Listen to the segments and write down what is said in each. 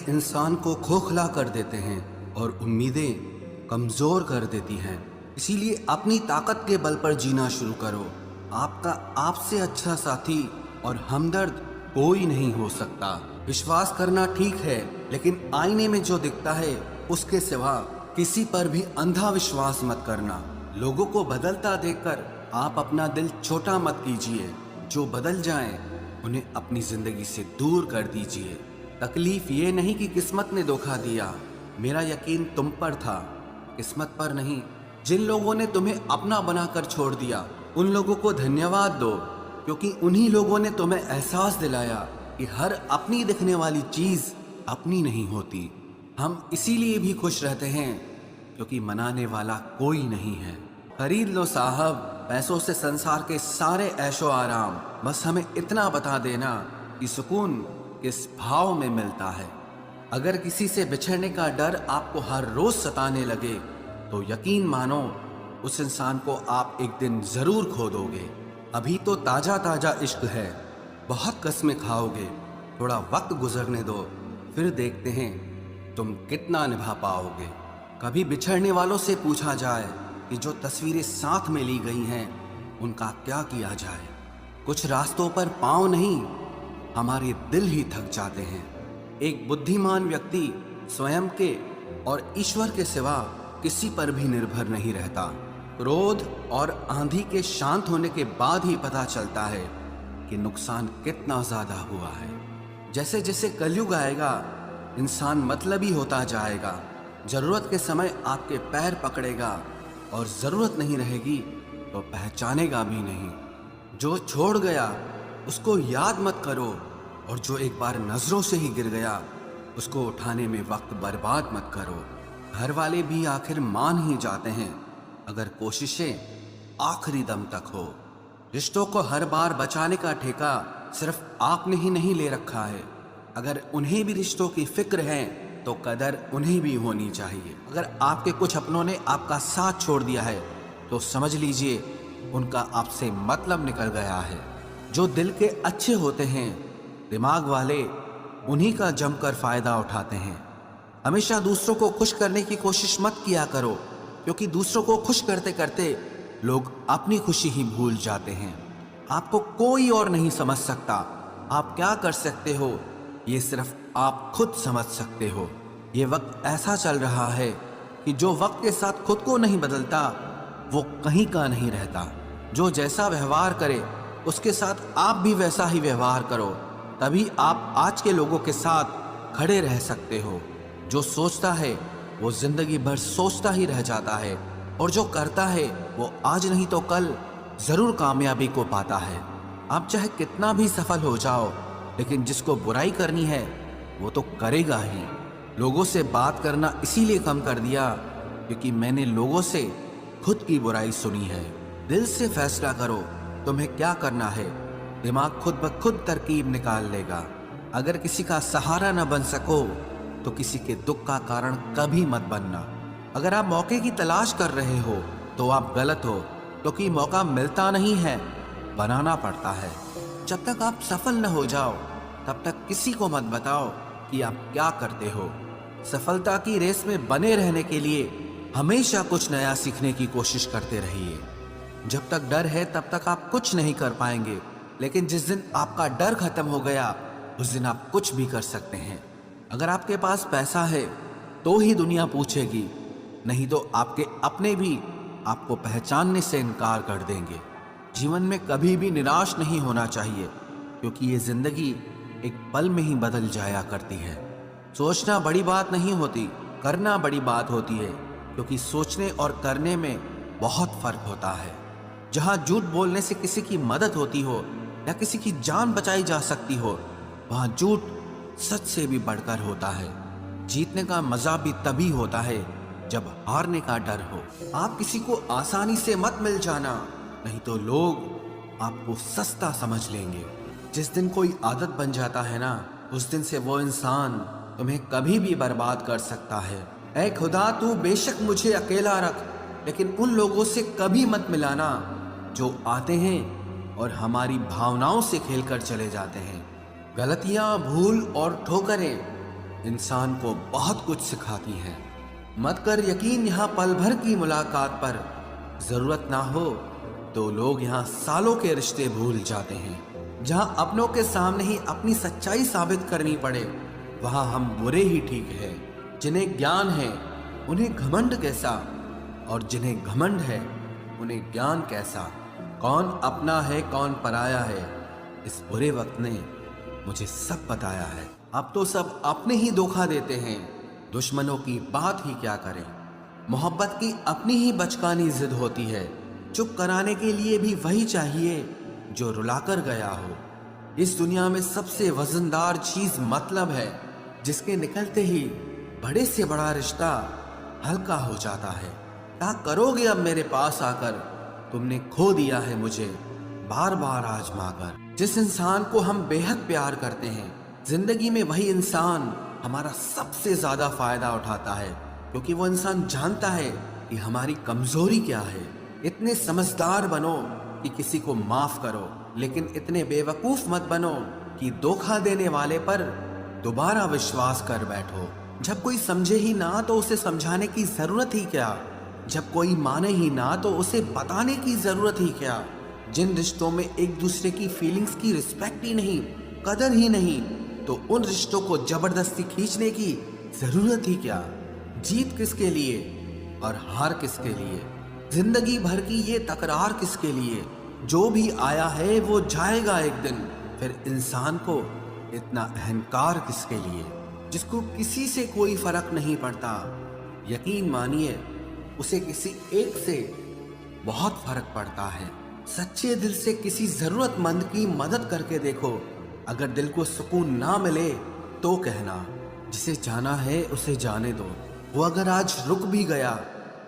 इंसान को खोखला कर देते हैं और उम्मीदें कमज़ोर कर देती हैं। इसीलिए अपनी ताकत के बल पर जीना शुरू करो। आपका आपसे अच्छा साथी और हमदर्द कोई नहीं हो सकता। विश्वास करना ठीक है, लेकिन आईने में जो दिखता है उसके सिवा किसी पर भी अंधा विश्वास मत करना। लोगों को बदलता देखकर आप अपना दिल छोटा मत कीजिए। जो बदल जाएं, उन्हें अपनी जिंदगी से दूर कर दीजिए। तकलीफ ये नहीं कि किस्मत ने धोखा दिया, मेरा यकीन तुम पर था, किस्मत पर नहीं। जिन लोगों ने तुम्हें अपना बनाकर छोड़ दिया, उन लोगों को धन्यवाद दो, क्योंकि उन्हीं लोगों ने तुम्हें एहसास दिलाया कि हर अपनी दिखने वाली चीज अपनी नहीं होती। हम इसीलिए भी खुश रहते हैं क्योंकि मनाने वाला कोई नहीं है। खरीद लो साहब पैसों से संसार के सारे ऐशो आराम, बस हमें इतना बता देना कि सुकून किस भाव में मिलता है। अगर किसी से बिछड़ने का डर आपको हर रोज सताने लगे तो यकीन मानो उस इंसान को आप एक दिन जरूर खो दोगे। अभी तो ताजा ताजा इश्क है, बहुत कस्में खाओगे, थोड़ा वक्त गुजरने दो, फिर देखते हैं तुम कितना निभा पाओगे। कभी बिछड़ने वालों से पूछा जाए कि जो तस्वीरें साथ में ली गई हैं उनका क्या किया जाए। कुछ रास्तों पर पांव नहीं, हमारे दिल ही थक जाते हैं। एक बुद्धिमान व्यक्ति स्वयं के और ईश्वर के सिवा किसी पर भी निर्भर नहीं रहता। क्रोध और आंधी के शांत होने के बाद ही पता चलता है कि नुकसान कितना ज्यादा हुआ है। जैसे जैसे कलयुग आएगा, इंसान मतलबी होता जाएगा। जरूरत के समय आपके पैर पकड़ेगा और जरूरत नहीं रहेगी तो पहचानेगा भी नहीं। जो छोड़ गया उसको याद मत करो, और जो एक बार नजरों से ही गिर गया उसको उठाने में वक्त बर्बाद मत करो। घर वाले भी आखिर मान ही जाते हैं अगर कोशिशें आखिरी दम तक हो। रिश्तों को हर बार बचाने का ठेका सिर्फ आपने ही नहीं ले रखा है। अगर उन्हें भी रिश्तों की फिक्र है तो कदर उन्हें भी होनी चाहिए। अगर आपके कुछ अपनों ने आपका साथ छोड़ दिया है तो समझ लीजिए उनका आपसे मतलब निकल गया है। जो दिल के अच्छे होते हैं, दिमाग वाले उन्हीं का जमकर फायदा उठाते हैं। हमेशा दूसरों को खुश करने की कोशिश मत किया करो, क्योंकि दूसरों को खुश करते करते लोग अपनी खुशी ही भूल जाते हैं। आपको कोई और नहीं समझ सकता। आप क्या कर सकते हो ये सिर्फ आप खुद समझ सकते हो। ये वक्त ऐसा चल रहा है कि जो वक्त के साथ खुद को नहीं बदलता वो कहीं का नहीं रहता। जो जैसा व्यवहार करे उसके साथ आप भी वैसा ही व्यवहार करो, तभी आप आज के लोगों के साथ खड़े रह सकते हो। जो सोचता है वो जिंदगी भर सोचता ही रह जाता है, और जो करता है वो आज नहीं तो कल जरूर कामयाबी को पाता है। आप चाहे कितना भी सफल हो जाओ, लेकिन जिसको बुराई करनी है वो तो करेगा ही। लोगों से बात करना इसीलिए कम कर दिया क्योंकि मैंने लोगों से खुद की बुराई सुनी है। दिल से फैसला करो तुम्हें क्या करना है, दिमाग खुद ब खुद तरकीब निकाल लेगा। अगर किसी का सहारा न बन सको तो किसी के दुख का कारण कभी मत बनना। अगर आप मौके की तलाश कर रहे हो तो आप गलत हो, क्योंकि मौका मिलता नहीं है, बनाना पड़ता है। जब तक आप सफल न हो जाओ तब तक किसी को मत बताओ कि आप क्या करते हो। सफलता की रेस में बने रहने के लिए हमेशा कुछ नया सीखने की कोशिश करते रहिए। जब तक डर है तब तक आप कुछ नहीं कर पाएंगे, लेकिन जिस दिन आपका डर खत्म हो गया उस दिन आप कुछ भी कर सकते हैं। अगर आपके पास पैसा है तो ही दुनिया पूछेगी, नहीं तो आपके अपने भी आपको पहचानने से इनकार कर देंगे। जीवन में कभी भी निराश नहीं होना चाहिए, क्योंकि ये जिंदगी एक पल में ही बदल जाया करती है। सोचना बड़ी बात नहीं होती, करना बड़ी बात होती है, क्योंकि सोचने और करने में बहुत फर्क होता है। जहाँ झूठ बोलने से किसी की मदद होती हो या किसी की जान बचाई जा सकती हो, वहाँ झूठ सच से भी बढ़कर होता है। जीतने का मजा भी तभी होता है जब हारने का डर हो। आप किसी को आसानी से मत मिल जाना, नहीं तो लोग आपको सस्ता समझ लेंगे। जिस दिन कोई आदत बन जाता है ना, उस दिन से वो इंसान तुम्हें कभी भी बर्बाद कर सकता है। ऐ खुदा तू बेशक मुझे अकेला रख, लेकिन उन लोगों से कभी मत मिलाना जो आते हैं और हमारी भावनाओं से खेलकर चले जाते हैं। गलतियां, भूल और ठोकरें इंसान को बहुत कुछ सिखाती हैं। मत कर यकीन यहाँ पल भर की मुलाकात पर, जरूरत ना हो तो लोग यहाँ सालों के रिश्ते भूल जाते हैं। जहाँ अपनों के सामने ही अपनी सच्चाई साबित करनी पड़े, वहाँ हम बुरे ही ठीक है। जिन्हें ज्ञान है उन्हें घमंड कैसा, और जिन्हें घमंड है उन्हें ज्ञान कैसा। कौन अपना है कौन पराया है, इस बुरे वक्त ने मुझे सब बताया है। अब तो सब अपने ही धोखा देते हैं, दुश्मनों की बात ही क्या करें। मोहब्बत की अपनी ही बचकानी जिद होती है, चुप कराने के लिए भी वही चाहिए जो रुलाकर गया हो। इस दुनिया में सबसे वजनदार चीज मतलब है, जिसके निकलते ही बड़े से बड़ा रिश्ता हल्का हो जाता है। क्या करोगे अब मेरे पास आकर, तुमने खो दिया है मुझे बार बार आजमाकर। जिस इंसान को हम बेहद प्यार करते हैं, जिंदगी में वही इंसान हमारा सबसे ज्यादा फायदा उठाता है, क्योंकि वो इंसान जानता है कि हमारी कमजोरी क्या है। इतने समझदार बनो कि किसी को माफ करो, लेकिन इतने बेवकूफ मत बनो कि धोखा देने वाले पर दोबारा विश्वास कर बैठो। जब कोई समझे ही ना तो उसे समझाने की जरूरत ही क्या, जब कोई माने ही ना तो उसे बताने की जरूरत ही क्या। जिन रिश्तों में एक दूसरे की फीलिंग्स की रिस्पेक्ट ही नहीं, कदर ही नहीं, तो उन रिश्तों को जबरदस्ती खींचने की जरूरत ही क्या। जीत किसके लिए और हार किसके लिए, जिंदगी भर की ये तकरार किसके लिए। जो भी आया है वो जाएगा एक दिन, फिर इंसान को इतना अहंकार किसके लिए, जिसको किसी से कोई फर्क नहीं पड़ता। यकीन मानिए उसे किसी एक से बहुत फर्क पड़ता है। सच्चे दिल से किसी जरूरतमंद की मदद करके देखो, अगर दिल को सुकून ना मिले तो कहना, जिसे जाना है उसे जाने दो। वो अगर आज रुक भी गया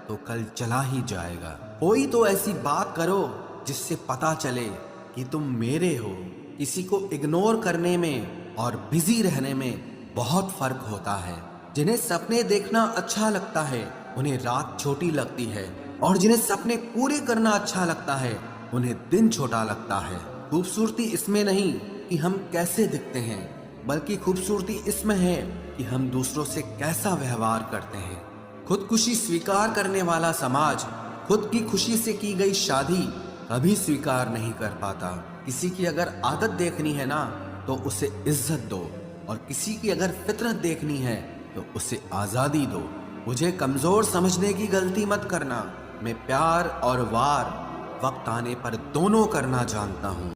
तो कल चला ही जाएगा। कोई तो ऐसी बात करो जिससे पता चले कि तुम मेरे हो। किसी को इग्नोर करने में और बिजी रहने में बहुत फर्क होता है। जिन्हें सपने देखना अच्छा लगता है उन्हें रात छोटी लगती है, और जिन्हें सपने पूरे करना अच्छा लगता है उन्हें दिन छोटा लगता है। खूबसूरती इसमें नहीं कि हम कैसे दिखते हैं, बल्कि खूबसूरती इसमें है कि हम दूसरों से कैसा व्यवहार करते हैं। खुदकुशी स्वीकार करने वाला समाज खुद की खुशी से की गई शादी कभी स्वीकार नहीं कर पाता। किसी की अगर आदत देखनी है ना तो उसे इज्जत दो, और किसी की अगर फितरत देखनी है तो उसे आजादी दो। मुझे कमजोर समझने की गलती मत करना। मैं प्यार और वार वक्त आने पर दोनों करना जानता हूँ।